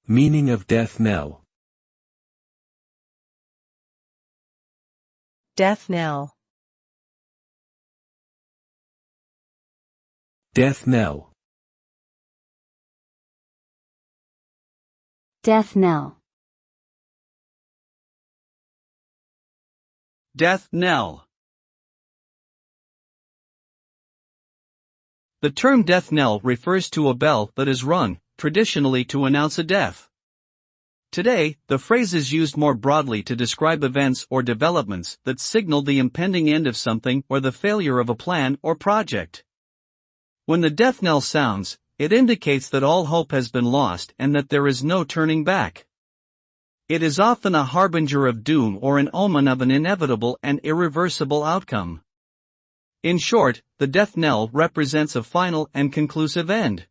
Meaning of death knell. Death knell. Death knell. Death knell. Death knell. The term death knell refers to a bell that is rung, traditionally to announce a death. Today, the phrase is used more broadly to describe events or developments that signal the impending end of something or the failure of a plan or project. When the death knell sounds, it indicates that all hope has been lost and that there is no turning back. It is often a harbinger of doom or an omen of an inevitable and irreversible outcome. In short, the death knell represents a final and conclusive end.